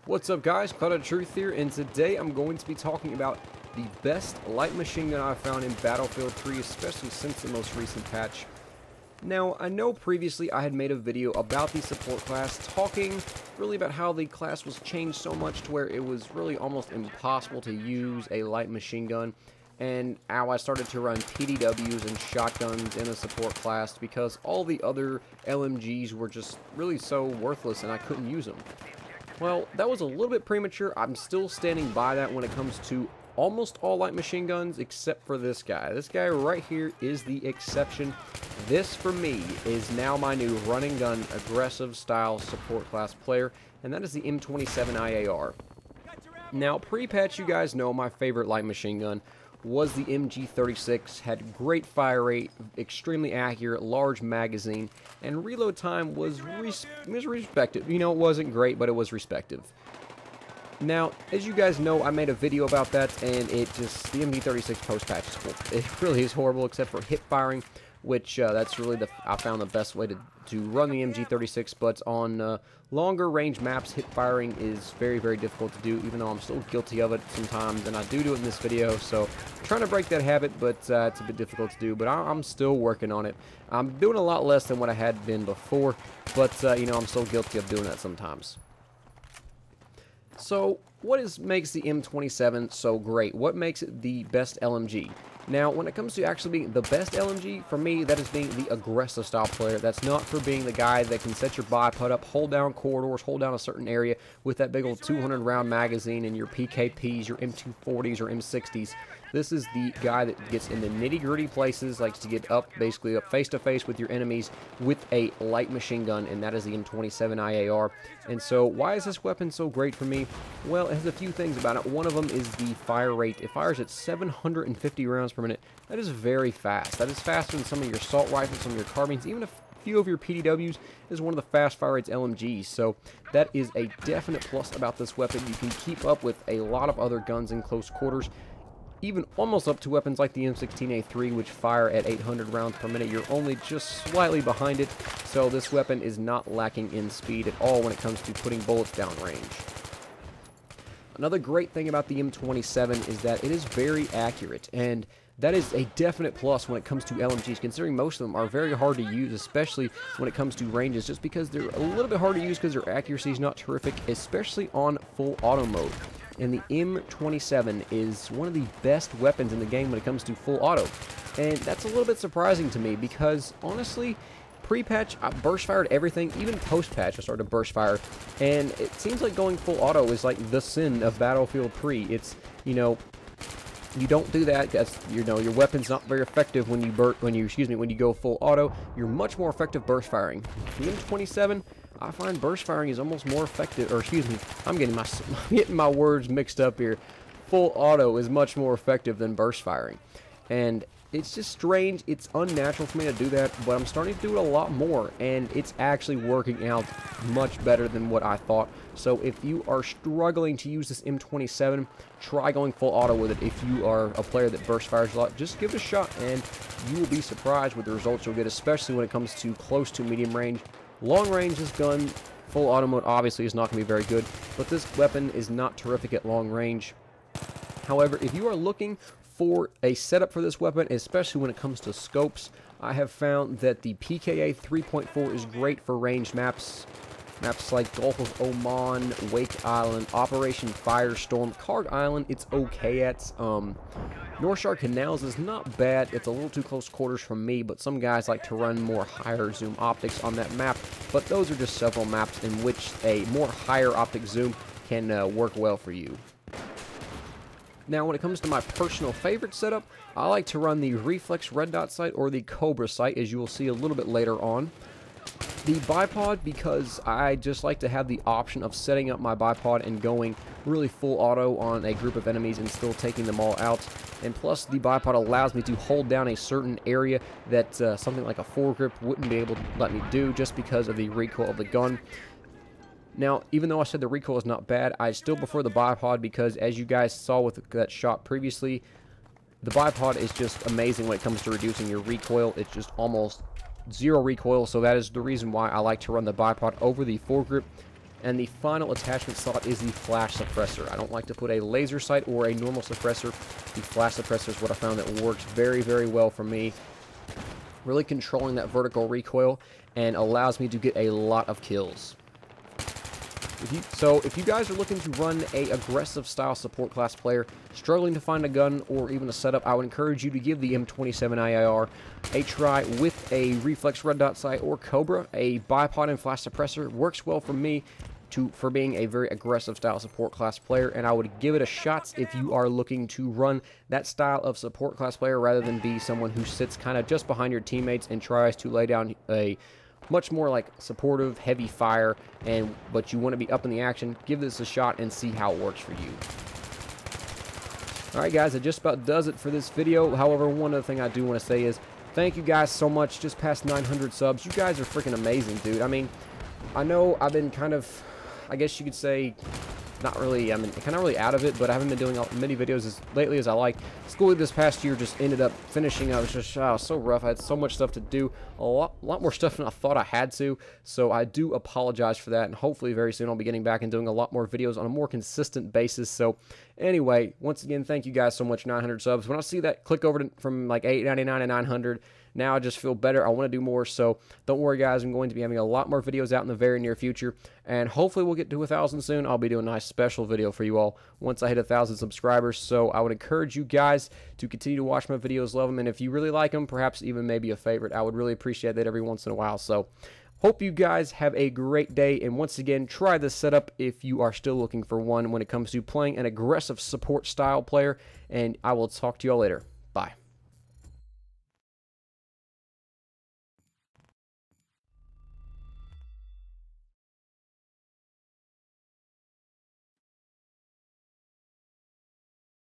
What's up guys, Cloud of Truth here, and today I'm going to be talking about the best light machine gun I've found in Battlefield 3, especially since the most recent patch. Now, I know previously I had made a video about the support class, talking really about how the class was changed so much to where it was really almost impossible to use a light machine gun, and how I started to run PDWs and shotguns in a support class because all the other LMGs were just really so worthless and I couldn't use them. Well, that was a little bit premature. I'm still standing by that when it comes to almost all light machine guns except for this guy. This guy right here is the exception. This, for me, is now my new running gun aggressive style support class player, and that is the M27 IAR. Now, pre-patch, you guys know my favorite light machine gun was the MG36, had great fire rate, extremely accurate, large magazine, and reload time was respective. You know, it wasn't great, but it was respective. Now, as you guys know, I made a video about that, and the MG36 post-patch is cool. It really is horrible, except for hip firing, which that's really I found the best way to run the MG36, but on longer range maps, hip firing is very, very difficult to do, even though I'm still guilty of it sometimes, and I do it in this video, so I'm trying to break that habit, but it's a bit difficult to do, but I'm still working on it. I'm doing a lot less than what I had been before, but, you know, I'm still guilty of doing that sometimes. So, what makes the M27 so great? What makes it the best LMG? Now, when it comes to actually being the best LMG, for me, that is being the aggressive style player. That's not for being the guy that can set your bipod up, hold down corridors, hold down a certain area with that big old 200 round magazine and your PKPs, your M240s or M60s. This is the guy that gets in the nitty-gritty places, likes to get up, basically up face-to-face with your enemies with a light machine gun, and that is the M27 IAR. And so, why is this weapon so great for me? Well, it has a few things about it. One of them is the fire rate. It fires at 750 rounds per minute. That is very fast. That is faster than some of your assault rifles, some of your carbines, even a few of your PDWs. Is one of the fast fire rates LMGs, so that is a definite plus about this weapon. You can keep up with a lot of other guns in close quarters, even almost up to weapons like the M16A3, which fire at 800 rounds per minute. You're only just slightly behind it, so this weapon is not lacking in speed at all when it comes to putting bullets down range. Another great thing about the M27 is that it is very accurate, and that is a definite plus when it comes to LMGs, considering most of them are very hard to use, especially when it comes to ranges, just because they're a little bit hard to use because their accuracy is not terrific, especially on full auto mode. And the M27 is one of the best weapons in the game when it comes to full auto. And that's a little bit surprising to me because, honestly, pre-patch, I burst fired everything. Even post-patch, I started to burst fire. And it seems like going full auto is like the sin of Battlefield 3. It's, you know, you don't do that. That's, you know, your weapon's not very effective when you go full auto. You're much more effective burst firing. The M27, I find burst firing is almost more effective, or excuse me, I'm getting my words mixed up here. Full auto is much more effective than burst firing. And it's just strange, it's unnatural for me to do that, but I'm starting to do it a lot more, and it's actually working out much better than what I thought. So if you are struggling to use this M27, try going full auto with it. If you are a player that burst fires a lot, just give it a shot, and you will be surprised with the results you'll get, especially when it comes to close to medium range. Long range, this gun, full auto mode, obviously is not going to be very good, but this weapon is not terrific at long range. However, if you are looking for a setup for this weapon, especially when it comes to scopes, I have found that the PKA 3.4 is great for ranged maps. Maps like Gulf of Oman, Wake Island, Operation Firestorm, Card Island, it's okay at. North Star Canals is not bad. It's a little too close quarters for me, but some guys like to run more higher zoom optics on that map. But those are just several maps in which a more higher optic zoom can work well for you. Now, when it comes to my personal favorite setup, I like to run the Reflex Red Dot sight or the Cobra sight, as you will see a little bit later on. The bipod, because I just like to have the option of setting up my bipod and going really full auto on a group of enemies and still taking them all out. And plus, the bipod allows me to hold down a certain area that something like a foregrip wouldn't be able to let me do just because of the recoil of the gun. Now, even though I said the recoil is not bad, I still prefer the bipod because, as you guys saw with that shot previously, the bipod is just amazing when it comes to reducing your recoil. It's just almost zero recoil, so that is the reason why I like to run the bipod over the foregrip. And the final attachment slot is the flash suppressor. I don't like to put a laser sight or a normal suppressor. The flash suppressor is what I found that works very, very well for me, really controlling that vertical recoil and allows me to get a lot of kills. If you guys are looking to run a aggressive style support class player, struggling to find a gun or even a setup, I would encourage you to give the M27 IAR a try with a reflex red dot sight or Cobra. A bipod and flash suppressor works well for me for being a very aggressive style support class player, and I would give it a shot if you are looking to run that style of support class player rather than be someone who sits kind of just behind your teammates and tries to lay down a much more like supportive, heavy fire, but you want to be up in the action. Give this a shot and see how it works for you. Alright guys, that just about does it for this video. However, one other thing I do want to say is thank you guys so much. Just past 900 subs. You guys are freaking amazing, dude. I mean, I know I've been kind of, I guess you could say, not really, kind of really out of it, but I haven't been doing many videos as lately as I like. School this past year just ended up finishing. I was just so rough. I had so much stuff to do, a lot more stuff than I thought I had to, so I do apologize for that, and hopefully very soon I'll be getting back and doing a lot more videos on a more consistent basis. So anyway, once again, thank you guys so much. 900 subs. When I see that click over from like 899 to 900, now I just feel better. I want to do more, so don't worry guys, I'm going to be having a lot more videos out in the very near future, and hopefully we'll get to 1,000 soon. I'll be doing a nice special video for you all once I hit 1,000 subscribers, so I would encourage you guys to continue to watch my videos, love them, and if you really like them, perhaps even maybe a favorite. I would really appreciate that every once in a while. So hope you guys have a great day, and once again, try this setup if you are still looking for one when it comes to playing an aggressive support style player, and I will talk to you all later.